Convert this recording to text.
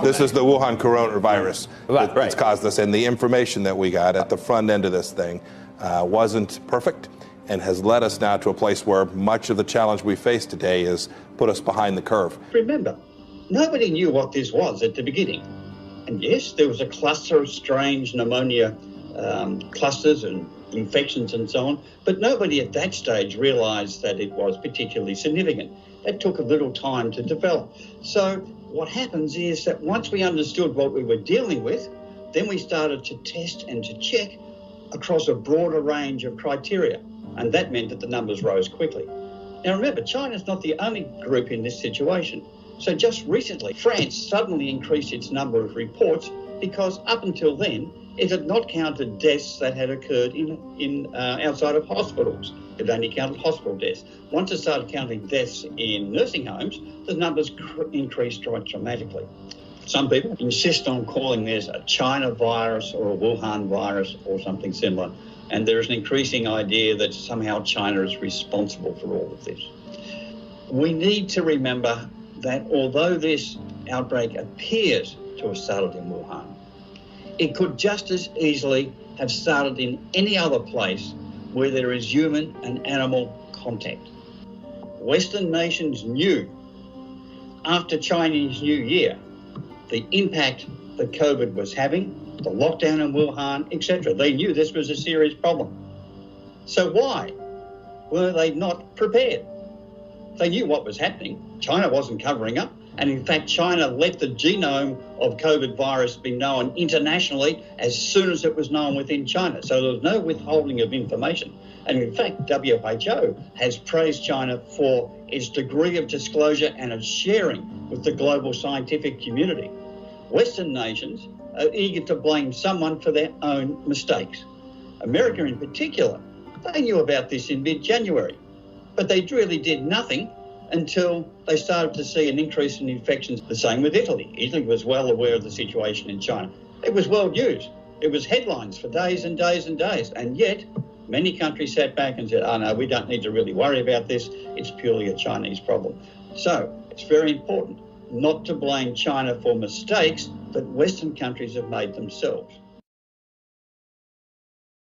This is the Wuhan coronavirus that's Right. caused this, and the information that we got at the front end of this thing wasn't perfect and has led us now to a place where much of the challenge we face today is put us behind the curve. Remember, nobody knew what this was at the beginning. And yes, there was a cluster of strange pneumonia clusters and infections and so on, but nobody at that stage realised that it was particularly significant. That took a little time to develop. So what happens is that once we understood what we were dealing with, then we started to test and to check across a broader range of criteria, and that meant that the numbers rose quickly. Now remember, China's not the only group in this situation. So just recently, France suddenly increased its number of reports because up until then, it had not counted deaths that had occurred outside of hospitals. It only counted hospital deaths. Once it started counting deaths in nursing homes, the numbers increased quite dramatically. Some people insist on calling this a China virus or a Wuhan virus or something similar. And there is an increasing idea that somehow China is responsible for all of this. We need to remember that although this outbreak appears to have started in Wuhan, it could just as easily have started in any other place where there is human and animal contact. Western nations knew after Chinese New Year the impact that COVID was having, the lockdown in Wuhan, etc. They knew this was a serious problem. So why were they not prepared? They knew what was happening. China wasn't covering up. And in fact, China let the genome of COVID virus be known internationally as soon as it was known within China. So there was no withholding of information. And in fact, WHO has praised China for its degree of disclosure and its sharing with the global scientific community. Western nations are eager to blame someone for their own mistakes. America in particular, they knew about this in mid-January, but they really did nothing until they started to see an increase in infections. The same with Italy. Italy was well aware of the situation in China. It was world news. It was headlines for days and days and days. And yet, many countries sat back and said, oh no, we don't need to really worry about this. It's purely a Chinese problem. So it's very important not to blame China for mistakes that Western countries have made themselves.